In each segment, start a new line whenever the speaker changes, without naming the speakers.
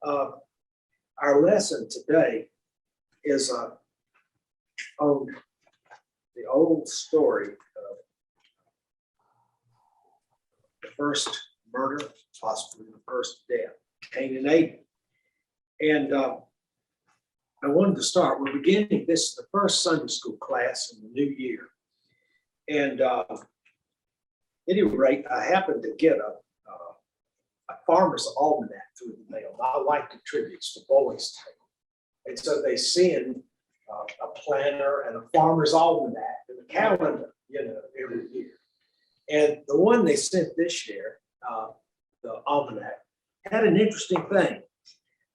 Uh, our lesson today is on the old story of the first murder, possibly the first death, Cain and Abel. And I wanted to start. We're beginning, this is the first Sunday school class in the new year. And at any rate, I happened to get a farmer's almanac through the mail. My wife contributes to Boys' Table. And so they send a planner and a farmer's almanac and a calendar, every year. And the one they sent this year, the almanac, had an interesting thing.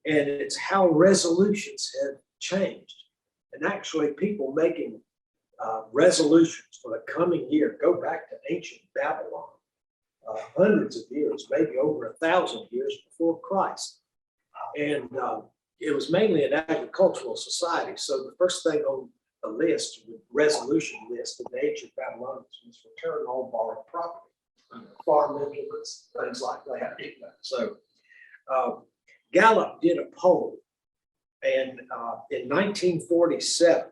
And it's how resolutions have changed. And actually people making resolutions for the coming year go back to ancient Babylon, hundreds of years, maybe over 1,000 years before Christ. And it was mainly an agricultural society. So the first thing on the list, the resolution list of the ancient Babylonians was return all borrowed property, farm implements, things like that. So Gallup did a poll, and in 1947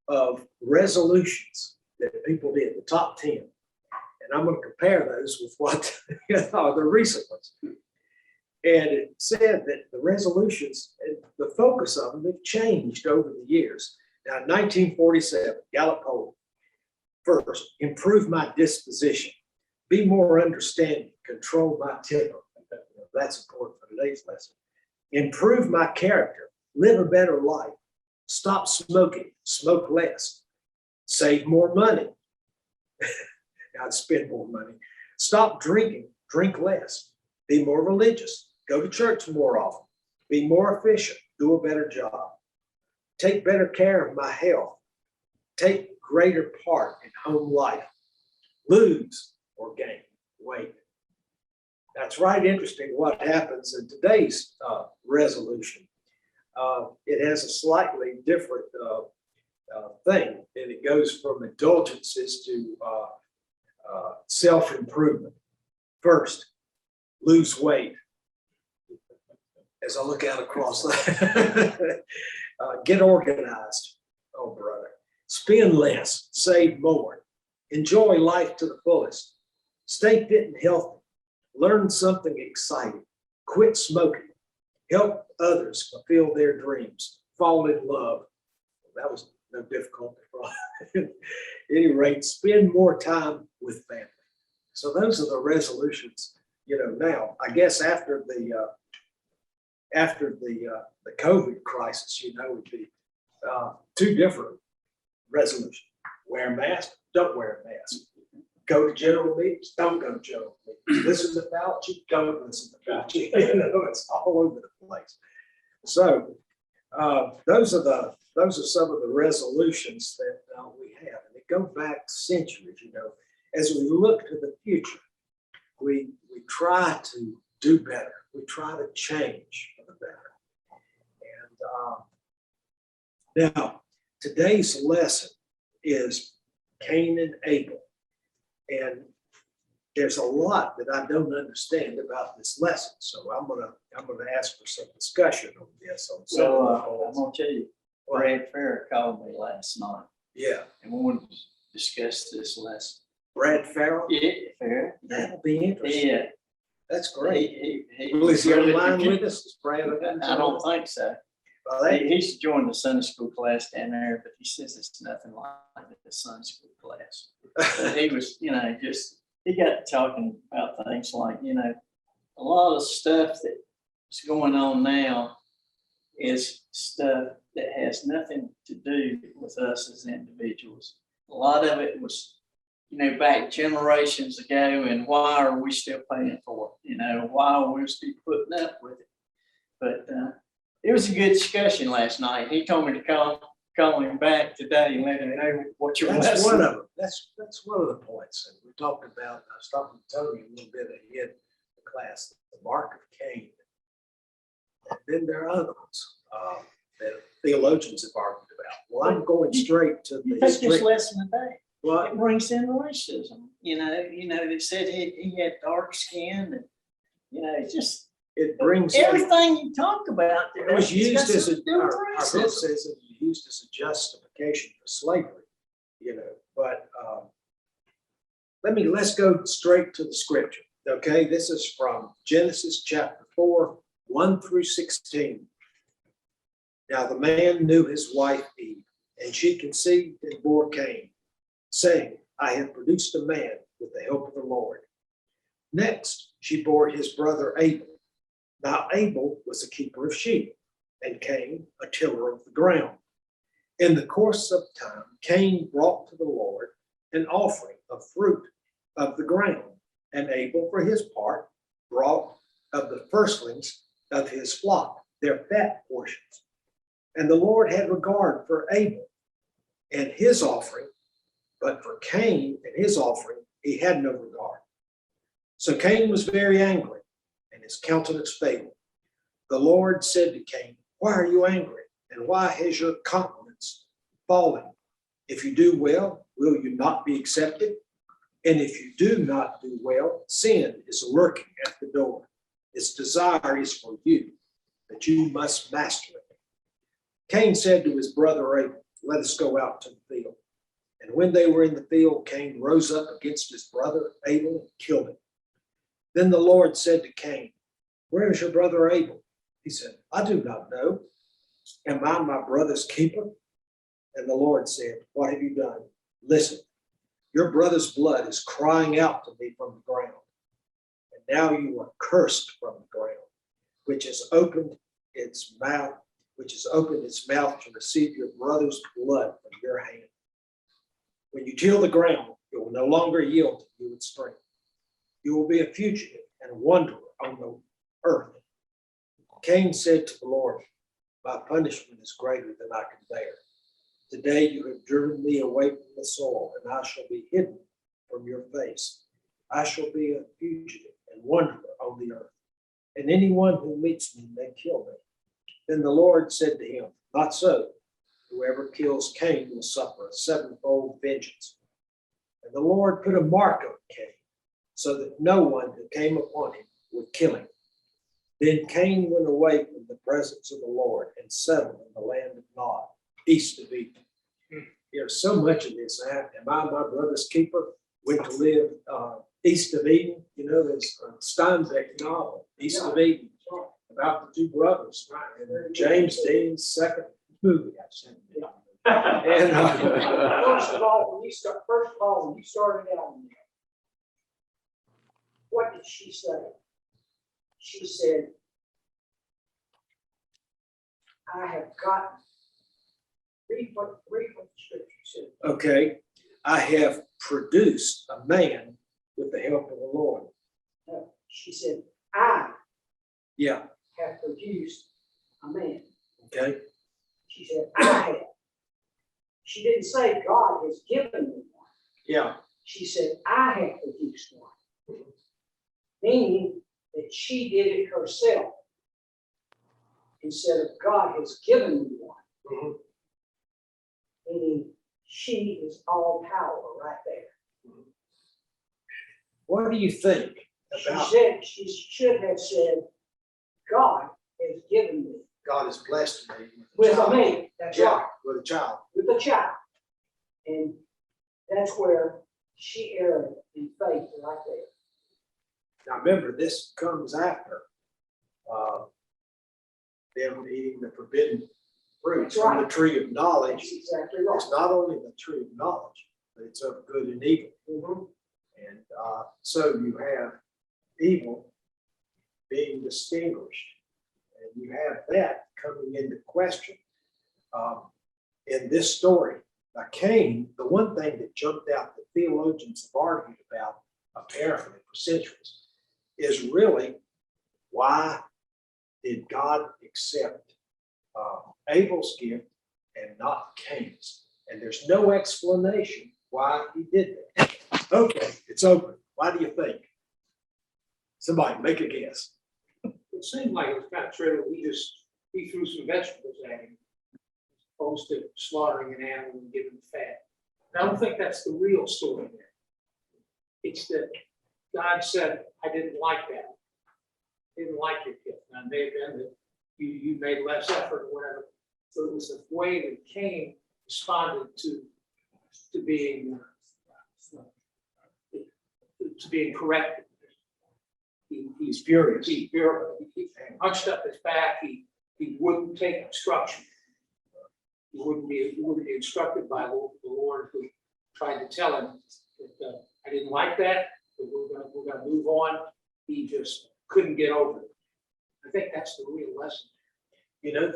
of resolutions that people did, the top 10. And I'm going to compare those with what the recent ones. And it said that the resolutions and the focus of them have changed over the years. Now, in 1947, Gallup poll, first, improve my disposition, be more understanding, control my temper. That's important for today's lesson. Improve my character, live a better life, stop smoking, smoke less, save more money. I'd spend more money. Stop drinking, drink less, be more religious, go to church more often, be more efficient, do a better job, take better care of my health, take greater part in home life, lose or gain weight. That's right interesting what happens in today's resolution. It has a slightly different thing, and it goes from indulgences to self-improvement. First, lose weight. As I look out across that, get organized, oh brother. Spend less, save more. Enjoy life to the fullest. Stay fit and healthy. Learn something exciting. Quit smoking. Help others fulfill their dreams. Fall in love. That was no difficulty. At any rate, spend more time with family. So those are the resolutions. Now I guess after the COVID crisis, would be two different resolutions: wear a mask, don't wear a mask. Go to general meetings, don't go to general meetings. Listen to Fauci, don't listen to Fauci. It's all over the place. So those are some of the resolutions that we have, and they go back centuries. As we look to the future, we try to do better. We try to change for the better. And now today's lesson is Cain and Abel. And there's a lot that I don't understand about this lesson. So I'm gonna ask for some discussion on this.
I'm gonna tell you, Brad Farrer called me last night.
Yeah.
And we wanted to discuss this lesson.
Brad Farrell?
Yeah, Farrer.
That'll be interesting.
Yeah.
That's great.
He
Well, is he
really
online
good.
with us? Is Brad on?
I don't think so.
Well,
He's joined the Sunday school class down there, but he says it's nothing like the Sunday school class. But he was, he got talking about things like, a lot of stuff that's going on now is stuff that has nothing to do with us as individuals. A lot of it was, back generations ago, and why are we still paying for it? Why are we still putting up with it? But it was a good discussion last night. He told me to call him back today and let him know what your
that's
lesson.
one of them. That's one of the points. And we talked about, I was talking to Tony a little bit ahead of the class, the mark of Cain. And then there are other ones that theologians have argued about. Well, I'm going straight to
You
the
take this lesson today.
Well,
It brings in racism. They said he had dark skin, and it's just
it brings in,
Everything you talk about
it was
today,
used as a,
something to do with
our book
racism.
says it was used as a justification for slavery, you know, but let's go straight to the scripture. Okay, this is from Genesis chapter 4, 1 through 16. Now the man knew his wife Eve, and she conceived and bore Cain, saying, I have produced a man with the help of the Lord. Next, she bore his brother Abel. Now Abel was a keeper of sheep, and Cain a tiller of the ground. In the course of time, Cain brought to the Lord an offering of fruit of the ground, and Abel, for his part, brought of the firstlings of his flock, their fat portions. And the Lord had regard for Abel and his offering, but for Cain and his offering he had no regard. So Cain was very angry, and his countenance failed. The Lord said to Cain, why are you angry, and why has your countenance fallen? If you do well, will you not be accepted? And if you do not do well, sin is lurking at the door. Its desire is for you, but you must master it. Cain said to his brother Abel, let us go out to the field. And when they were in the field, Cain rose up against his brother Abel and killed him. Then the Lord said to Cain, where is your brother Abel? He said, I do not know. Am I my brother's keeper? And the Lord said, what have you done? Listen, your brother's blood is crying out to me from the ground. And now you are cursed from the ground, which has opened its mouth to receive your brother's blood from your hand. When you till the ground, it will no longer yield to you its strength. You will be a fugitive and a wanderer on the earth. Cain said to the Lord, my punishment is greater than I can bear. Today you have driven me away from the soil, and I shall be hidden from your face. I shall be a fugitive and wanderer on the earth, and anyone who meets me may kill me. Then the Lord said to him, not so. Whoever kills Cain will suffer a sevenfold vengeance. And the Lord put a mark on Cain, so that no one who came upon him would kill him. Then Cain went away from the presence of the Lord and settled in the land of Nod, east of Eden. There's so much of this. Am I my brother's keeper? Went to live east of Eden. You know, there's a Steinbeck novel, East of Eden, about the two brothers. And James Dean's second movie, I've seen. And
First of all, when you started out, what did she say? She said, I have gotten, read what the scripture said.
okay, I have produced a man with the help of the Lord.
No, she said, I
Yeah,
have produced a man.
okay,
She said, I have. She didn't say God has given me one.
yeah,
She said, I have produced one. Meaning that she did it herself instead of God has given me one.
mhm,
Meaning she is all power right there.
What do you think
She
about
said, she should have said, God has given me
God has blessed me
with a
child?
man. That's
Yeah,
right,
with a child.
with a child. And that's where she erred in faith right there.
Now remember, this comes after them eating the forbidden fruit
That's
from
right.
the tree of knowledge.
That's exactly right.
It's not only the tree of knowledge, but it's of good and evil.
Mhm.
And so you have evil being distinguished. And you have that coming into question in this story. Now, Cain, the one thing that jumped out that theologians have argued about, apparently for centuries, is really why did God accept Abel's gift and not Cain's? And there's no explanation why he did that. Okay, it's open. Why do you think? Somebody make a guess.
It seemed like it was kind of trivial. We threw some vegetables at him, as opposed to slaughtering an animal and giving fat. And I don't think that's the real story there. It's that God said, I didn't like that. didn't like your kid. Now, it may have been that you made less effort or whatever. So it was the way that Cain responded to being corrected.
He's furious.
He hunched up his back. He wouldn't take instruction. He wouldn't be instructed by the Lord, who tried to tell him that I didn't like that, but we're gonna move on. He just couldn't get over it. I think that's the real lesson.
You know,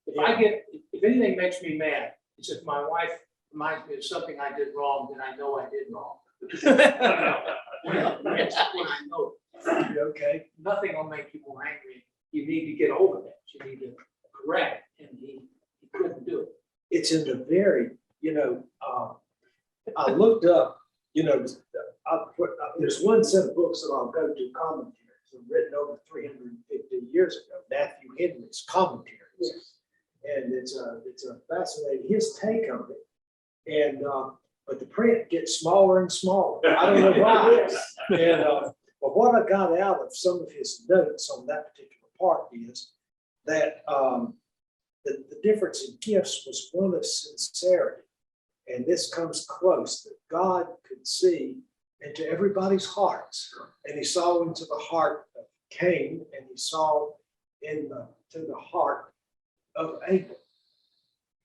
If anything makes me mad, it's if my wife reminds me of something I did wrong, then I know I did wrong. That's when I know.
Okay.
Nothing will make you more angry. You need to get over that. You need to correct, and he couldn't do it.
It's in the very, I looked up, there's one set of books that I'll go to, commentaries, written over 350 years ago, Matthew Henry's commentaries.
Yes.
And it's a fascinating, his take on it. And, but the print gets smaller and smaller. I don't know why. And, but what I got out of some of his notes on that particular part is that the difference in gifts was one of sincerity. And this comes close, that God could see into everybody's hearts. And he saw into the heart of Cain, and he saw to the heart of Abel.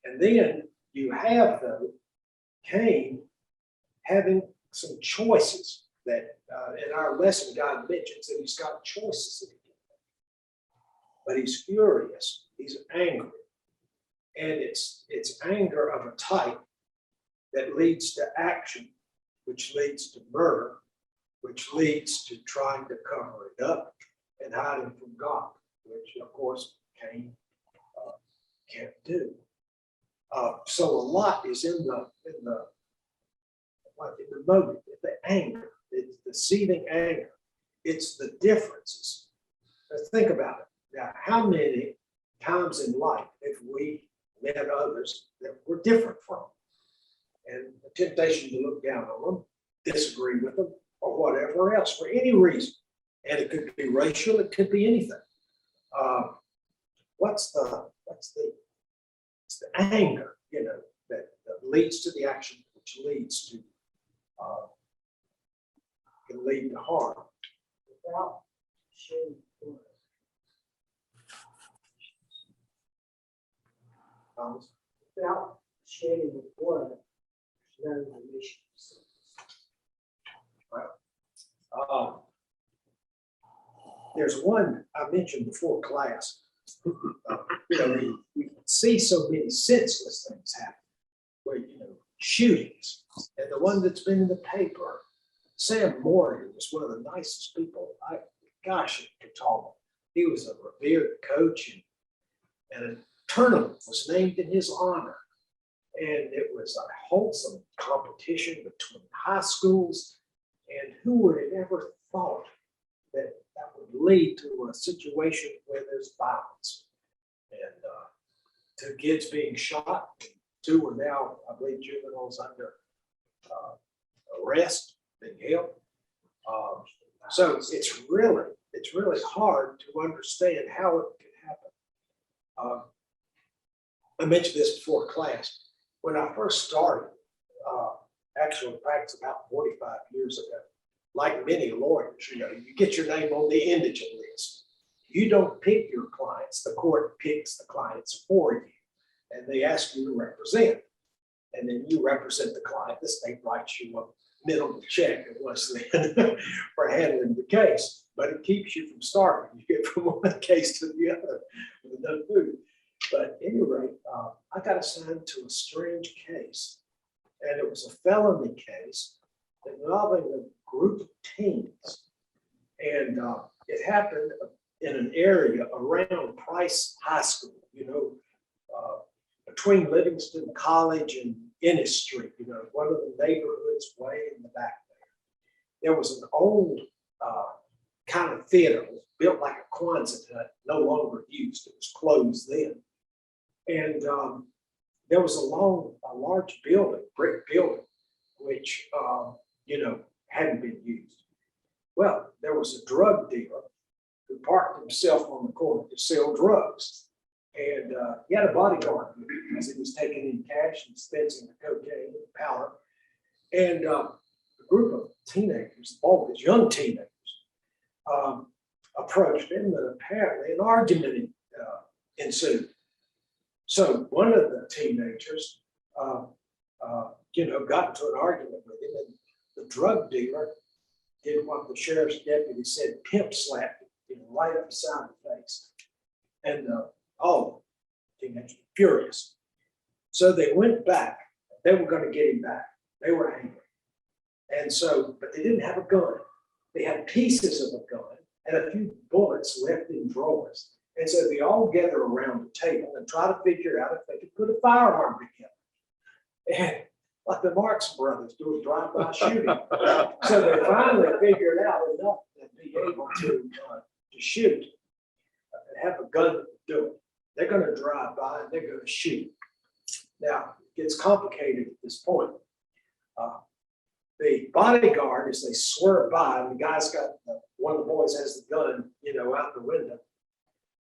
And then you have, though, Cain having some choices that in our lesson, God mentions that he's got choices that he can make. But he's furious, he's angry. And it's anger of a type that leads to action, which leads to murder, which leads to trying to cover it up and hiding from God, which of course Cain can't do. So a lot is in the motive, the anger, it's the seething anger. It's the differences. Let's think about it. Now, how many times in life have we met others that we're different from? And the temptation to look down on them, disagree with them, or whatever else, for any reason. And it could be racial, it could be anything. It's the anger, that leads to the action, which leads to, can lead to harm.
Without shedding blood.
Thomas?
Without shedding of blood, there's no remission of sins.
There's one I mentioned before class. We see so many senseless things happen, where shootings, and the one that's been in the paper. Sam Morgan was one of the nicest people. Could talk. He was a revered coach, and a tournament was named in his honor. And it was a wholesome competition between high schools, and who would have ever thought that would lead to a situation where there's violence. And 2 kids being shot, 2 are now, I believe, juveniles under arrest, being held. So it's really hard to understand how it could happen. I mentioned this before class. When I first started, actual practice about 45 years ago, like many lawyers, you get your name on the indigent list. You don't pick your clients, the court picks the clients for you, and they ask you to represent. And then you represent the client, the state writes you a minimum check unless then for handling the case, but it keeps you from starving. You get from one case to the other with no food. But at any rate, I got assigned to a strange case, and it was a felony case involving a group of teens. And it happened in an area around Price High School, between Livingston College and Ennis Street, one of the neighborhoods way in the back there. There was an old kind of theater, it was built like a Quonset hut, no longer used, it was closed then. And there was a large building, brick building, which, hadn't been used. Well, there was a drug dealer who parked himself on the corner to sell drugs. And he had a bodyguard with him as he was taking in cash and dispensing the cocaine and powder. And a group of teenagers, always young teenagers, approached him, and apparently an argument ensued. So one of the teenagers, got into an argument with him, and the drug dealer did what the sheriff's deputy said, pimp slapped him, right upside the face. And all the teenagers were furious. So they went back. They were going to get him back. They were angry. And so, but they didn't have a gun. They had pieces of a gun and a few bullets left in drawers. And so they all gather around the table and try to figure out if they could put a firearm together. And like the Marx brothers do a drive-by shooting. So they finally figured out enough to be able to shoot and have a gun to do it. They're going to drive by and they're going to shoot. Now, it gets complicated at this point. The bodyguard, as they swerve by, and the guy's got, one of the boys has the gun, out the window.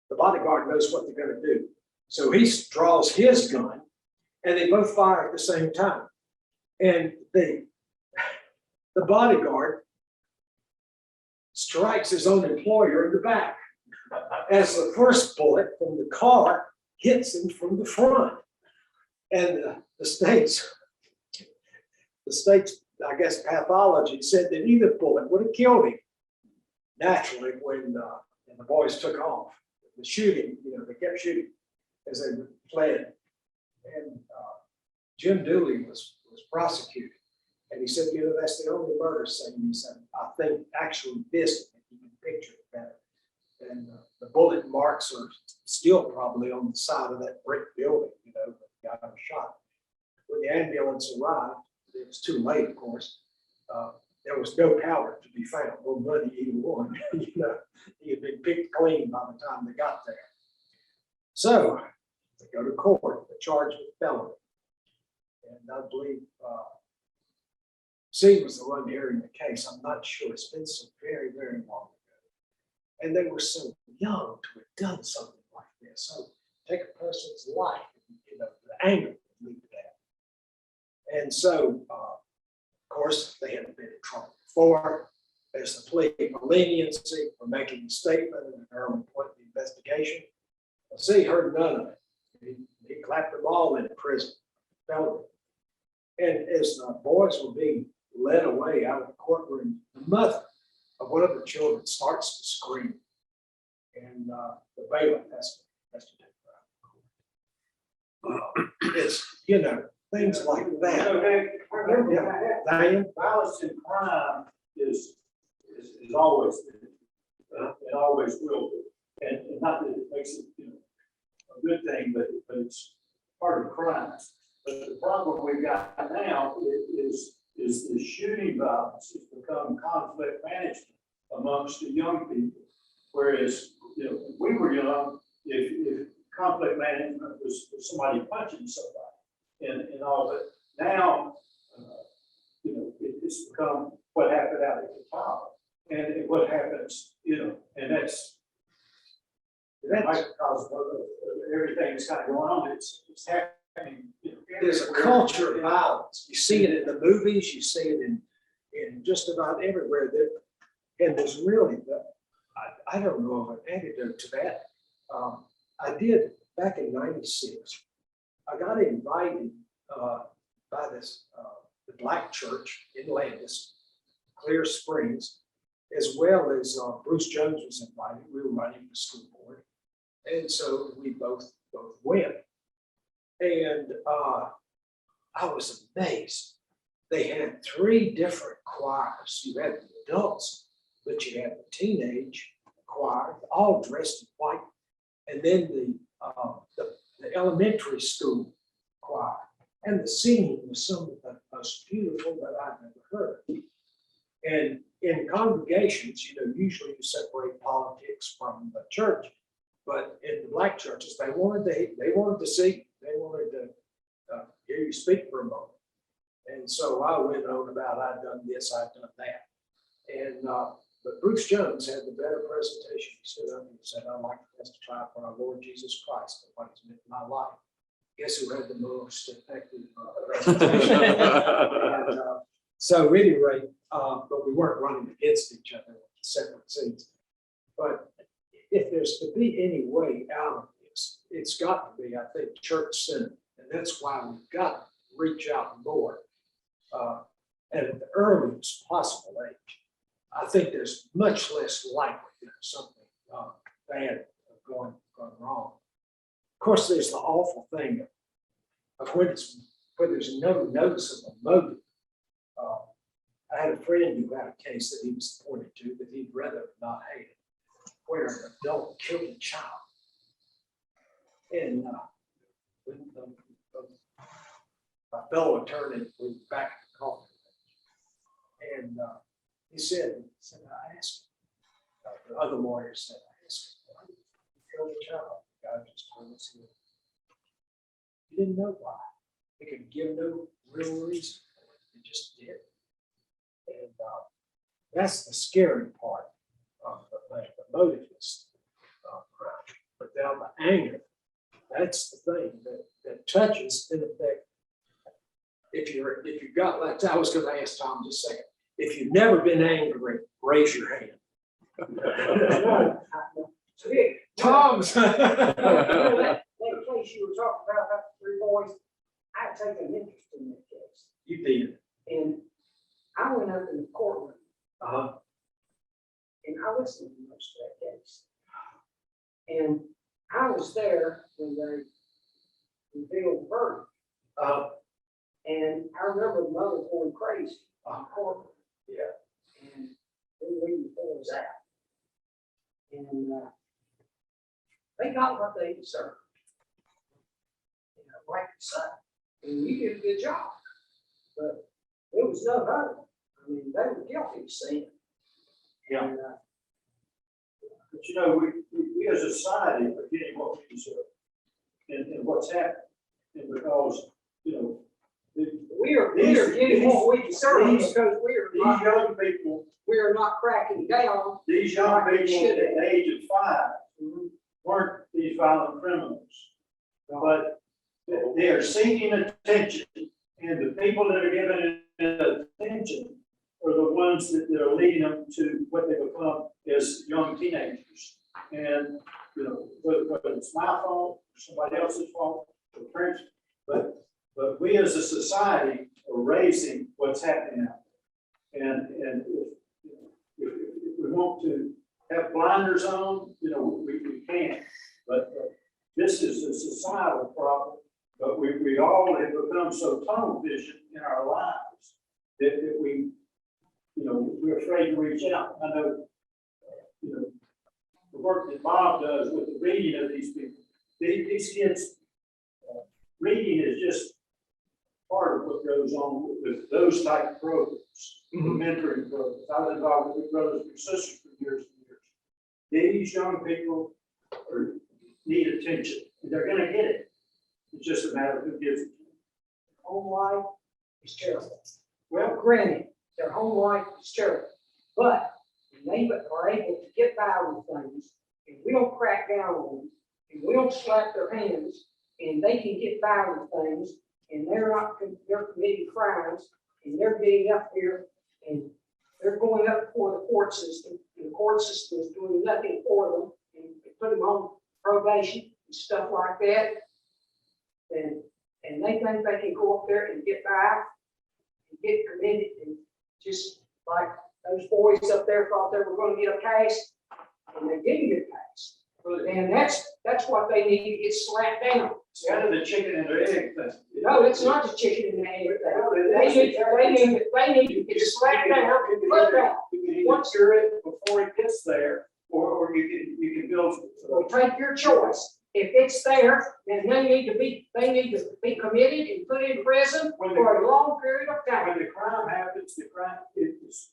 The bodyguard knows what they're going to do. So he draws his gun, and they both fire at the same time. And the bodyguard strikes his own employer in the back as the first bullet from the car hits him from the front. And the state's, I guess, pathology said that either bullet would have killed him. Naturally, when the boys took off, the shooting, they kept shooting as they fled. And Jim Dooley was prosecuted. And he said, that's the only murder scene. He said, I think actually this, if you can picture it better. And the bullet marks are still probably on the side of that brick building, that got him shot. When the ambulance arrived, it was too late, of course. There was no powder to be found, no money, either one. He had been picked clean by the time they got there. So they go to court, they're charged with felony. And I believe C was the one hearing the case. I'm not sure. It's been so very, very long ago. And they were so young to have done something like this. So take a person's life, the anger would lead to that. And so, of course, they hadn't been in trouble before. There's the plea for leniency for making a statement in an early point of the investigation. C heard none of it. He clapped them all in prison. Felony. And as the boys were being led away out of the courtroom, the mother of one of the children starts to scream. And the bailiff has to take her out of court. It's, things like that.
So, Dave, remember,
Yeah. Diane?
violence and crime is always been, it always will be. And not that it makes it, a good thing, but it's part of crime. But the problem we've got now is the shooting violence has become conflict management amongst the young people. Whereas, when we were young, if conflict management was somebody punching somebody and all that. Now, it's become what happened out at the top and what happens, and that's because of everything that's kind of going on. It's happening.
There's a culture of violence. You see it in the movies, you see it in just about everywhere. And there's really, I don't know of an antidote to that. I did back in '96. I got invited by the Black Church in Landis, Clear Springs, as well as Bruce Jones was invited. We were running the school board. And so we both went. And I was amazed. They had 3 different choirs. You had the adults, but you had the teenage choir, all dressed in white, and then the elementary school choir. And the singing was some of the most beautiful that I've ever heard. And in congregations, usually you separate politics from the church, but in the Black churches, they wanted to see. They wanted to hear you speak for a moment. And so I went on about I'd done this, I'd done that. And But Bruce Jones had the better presentation. He stood up and said, "I'd like to testify for our Lord Jesus Christ and what he's meant in my life." Guess who had the most effective presentation? And, so at any rate, but we weren't running against each other, separate seats. But if there's to be any way out of this, it's got to be, I think, church-centered. And that's why we've got to reach out more at the earliest possible age. I think there's much less likelihood of something bad going wrong. Of course, there's the awful thing of when there's no noticeable motive. I had a friend who had a case that he was pointed to that he'd rather not have, where an adult killed a child. And when my fellow attorney was back at the court, and he said, I asked him, the other lawyer said, I asked him, why did you kill the child? The guy just told us he didn't know why. He could give no real reason. He just did. And that's the scary part of the thing, the motiveless crime. But now the anger, that's the thing that touches, in effect. If you've got, like I was going to ask Tom just a second, if you've never been angry, raise your hand. Tom's.
That case you were talking about the 3 boys, I had taken an interest in that case.
You did.
And I went up in the courtroom
Uh-huh.
and I listened to most of that case. And I was there when they revealed the verdict. And I remember the mother going crazy in the courtroom.
Yeah.
And they were leaving the boys out. And they got what they deserved. Like you said, and you did a good job. But there was no hope. I mean, they were guilty of sin.
Yeah.
And,
But you know, we as a society are getting what we deserve and what's happening. And because, you know,
we are getting what we deserve
these-
because
these young people,
we are not cracking down.
these young people at the age of 5 weren't these violent criminals. But they are seeking attention, and the people that are giving it attention are the ones that are leading them to what they become as young teenagers. And, you know, whether it's my fault, or somebody else's fault, or parents, but we as a society are raising what's happening out there. And if we want to have blinders on, you know, we can. But this is a societal problem. But we all have become so tunnel vision in our lives that we, you know, we're afraid to reach out. I know, you know, the work that Bob does with the reading of these people, these kids, reading is just part of what goes on with those type of programs, the mentoring programs. I was involved with brothers and sisters for years and years. These young people need attention, and they're going to get it. It's just a matter of who gives it to them.
Home life is terrible.
Well,
Granted, their home life is terrible, but when they are able to get by with things, and we don't crack down on them, and we don't slap their hands, and they can get by with things, and they're committing crimes, and they're getting up here, and they're going up before the court system, and the court system is doing nothing for them, and they put them on probation and stuff like that. And they think they can go up there and get by and get committed, and just like those boys up there thought they were going to get a pass, and they didn't get a pass. And that's what they need to get slapped down.
it's kind of the chicken and the egg thing.
No, it's not the chicken and the egg thing. They need to get slapped down and put down.
You can either cure it before it gets there, or you can build.
Well, take your choice. If it's there, then they need to be committed and put in prison for a long period of time.
When the crime happens, the crime is.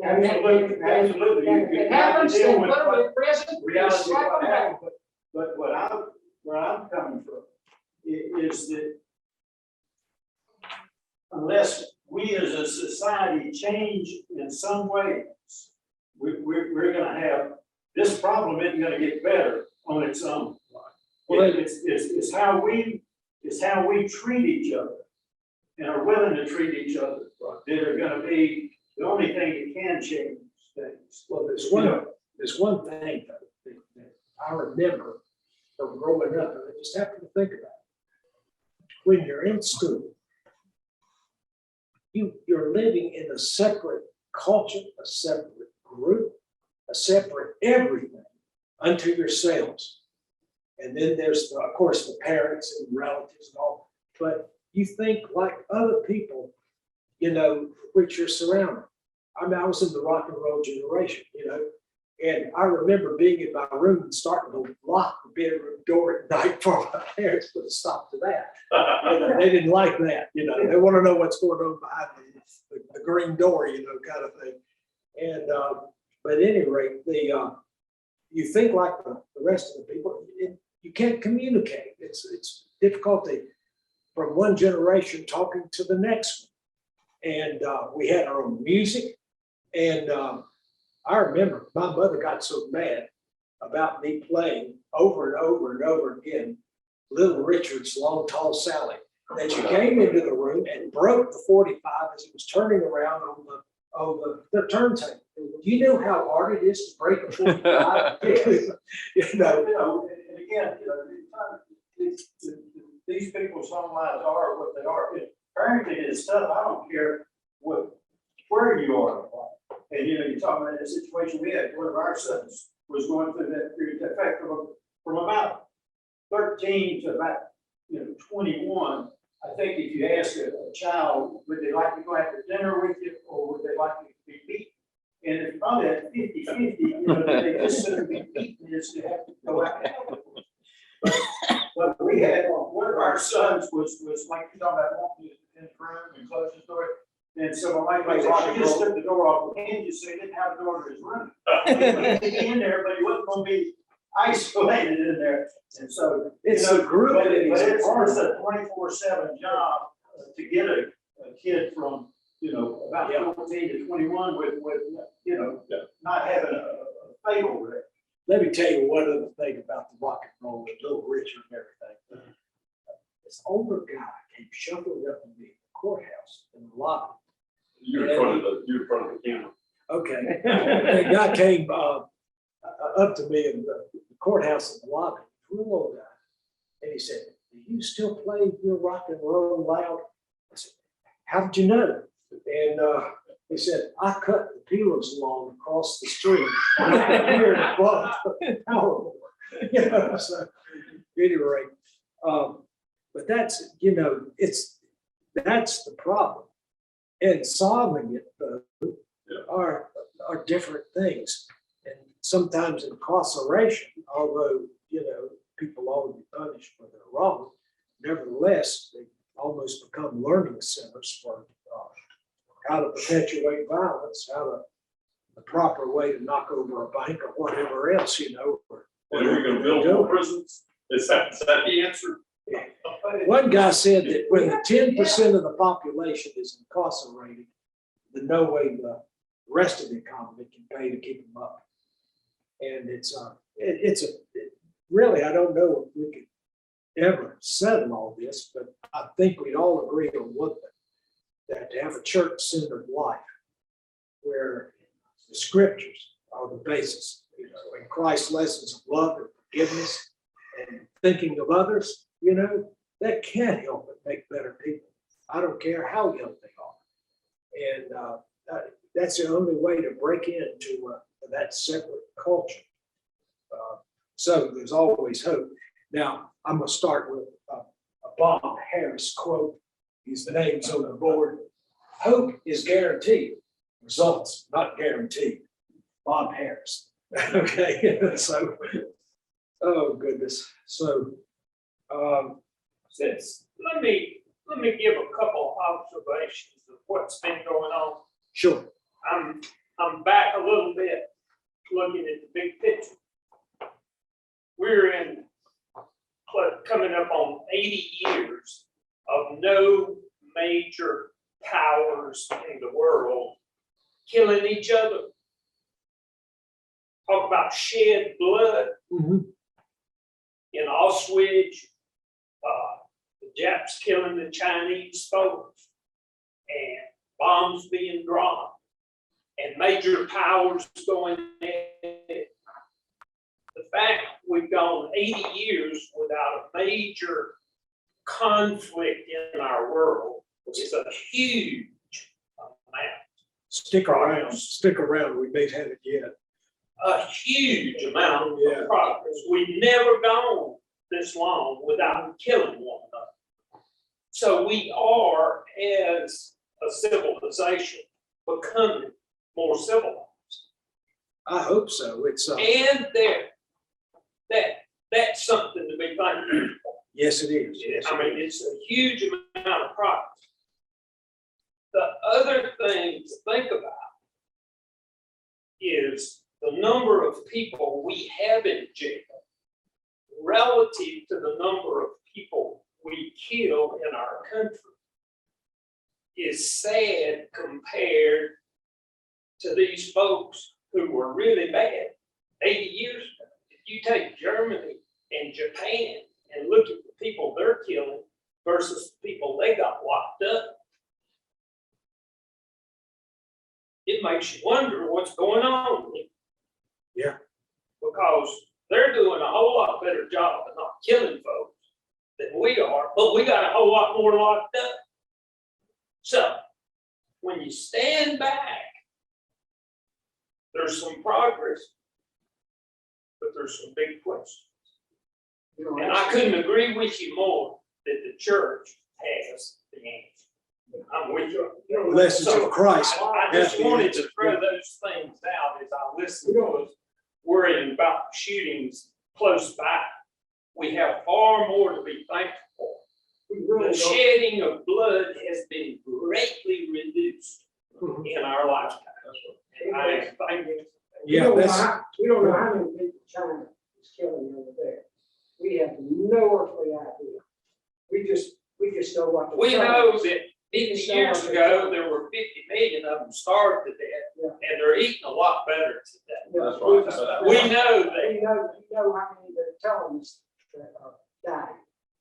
And
Absolutely.
and it happens, then put them in prison, and
Reality of
slap
what
them down.
happened, but where I'm coming from is that unless we as a society change in some ways, we're gonna have, this problem isn't gonna get better on its own.
Well,
It's how we treat each other and are willing to treat each other that are gonna be the only thing that can change things.
Well, there's one thing that I remember from growing up, and I just happened to think about it. When you're in school, you're living in a separate culture, a separate group, a separate everything unto yourselves. And then there's, of course, the parents and relatives and all, but you think like other people, which you're surrounded. I mean, I was in the rock and roll generation, and I remember being in my room and starting to lock the bedroom door at night before my parents put a stop to that. They didn't like that, they want to know what's going on behind the green door, kind of thing. And, but at any rate, you think like the rest of the people, you can't communicate. It's difficulty from one generation talking to the next one. And we had our own music. And I remember my mother got so mad about me playing over and over and over again, Little Richard's Long Tall Sally, that she came into the room and broke the 45 as it was turning around on the turntable. Do you know how hard it is to break a 45?
And again, these people's home lives are what they are. Parenting is tough. I don't care where you are in life. And you're talking about a situation we had, one of our sons was going through that period. In fact, from about 13 to about 21, I think if you ask a child, would they like to go out to dinner with you or would they like to be beaten? And it's probably at 50-50, they just sort of be beaten as to have to go out and help. But we had, one of our sons was like, you're talking about walking in the room and closing the door. And so my wife said, she just took the door off the hinges, so he didn't have a door to his room. He could be in there, but he wasn't gonna be isolated in there. And so,
It's a group.
but it's a 24/7 job to get a kid from, about 14 to 21 with not having a fatal wreck.
Let me tell you one other thing about the rock and roll and Little Richard and everything. This older guy came shuffling up to me in the courthouse in the lobby.
You're in front of the camera.
Okay. The guy came up to me in the courthouse in the lobby, real old guy. And he said, "Do you still play your rock and roll loud?" I said, "How did you know?" And he said, "I cut the peelers along across the street. And I could hear the power board." So at any rate, but that's, that's the problem. And solving it are different things. And sometimes incarceration, although, people ought to be punished when they're wrong, nevertheless, they almost become learning centers for how to perpetuate violence, the proper way to knock over a bank or whatever else,
And are we gonna build more prisons? Is that the answer?
One guy said that when 10% of the population is incarcerated, then no way the rest of the economy can pay to keep them up. And really, I don't know if we could ever settle all this, but I think we'd all agree on one thing, that to have a church-centered life where the scriptures are the basis, and Christ's lessons of love and forgiveness and thinking of others, that can help it make better people. I don't care how young they are. And that's the only way to break into that separate culture. So there's always hope. Now, I'm going to start with a Bob Harris quote. The name's on the board. Hope is guaranteed. Results not guaranteed. Bob Harris. Okay, so, oh goodness. So,
Let me give a couple observations of what's been going on.
sure.
I'm back a little bit, looking at the big picture. We're coming up on 80 years of no major powers in the world killing each other.
talk about shed blood in Auschwitz, the Japs killing the Chinese folks, and bombs being dropped, and major powers going in. The fact we've gone 80 years without a major conflict in our world is a huge amount.
Stick around, we may have it yet.
A huge amount of progress. We've never gone this long without killing one another. So we are, as a civilization, becoming more civilized.
I hope so. It's,
And that's something to be thankful for.
yes, it is. Yes,
I mean, it's a huge amount of progress. The other thing to think about is the number of people we have in jail relative to the number of people we kill in our country is sad compared to these folks who were really bad 80 years ago. If you take Germany and Japan and look at the people they're killing versus the people they got locked up, it makes you wonder what's going on.
Yeah.
Because they're doing a whole lot better job of not killing folks than we are, but we got a whole lot more locked up. So when you stand back, there's some progress, but there's some big questions. And I couldn't agree with you more that the church has the answer. I'm with you.
Lessons of Christ.
I just wanted to throw those things out as I listened to us worrying about shootings close by. We have far more to be thankful for. The shedding of blood has been greatly reduced in our lifetime. And I am thankful.
Yeah,
We don't know how many people China is killing over there. We have no earthly idea. We just know what.
We know that 50 years ago, there were 50 million of them starved to death, and they're eating a lot better today.
Yeah,
That's right.
We know that.
We know how many they're telling us that are dying.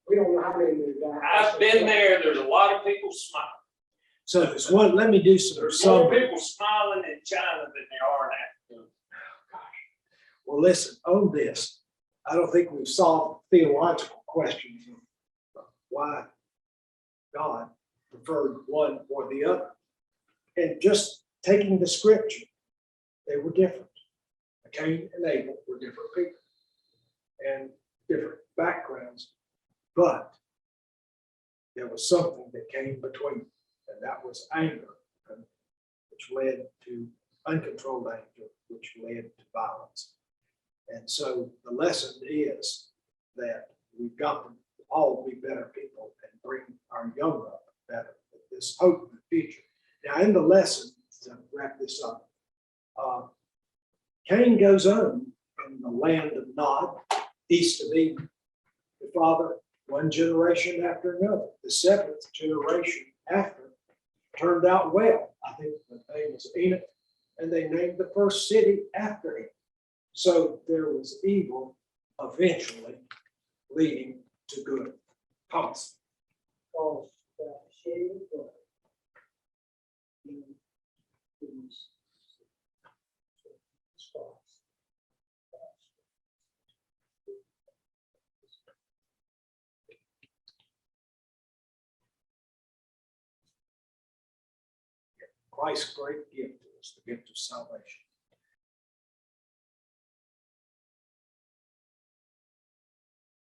We don't know how many they're dying.
I've been there, there's a lot of people smiling.
so there's one, let me do
There's more
some.
people smiling in China than there are now.
Well, listen, on this, I don't think we've solved theological questions of why God preferred one or the other. And just taking the scripture, they were different. Cain and Abel were different people and different backgrounds, but there was something that came between, and that was anger, which led to uncontrolled anger, which led to violence. And so the lesson is that we've got to all be better people and bring our young up better with this hope in the future. Now, in the lesson, to wrap this up, Cain goes on in the land of Nod, east of Eden. The father, one generation after another. The seventh generation after turned out well. I think the name was Enoch, and they named the first city after him. So there was evil eventually leading to good. Thomas. Christ's great gift is the gift of salvation.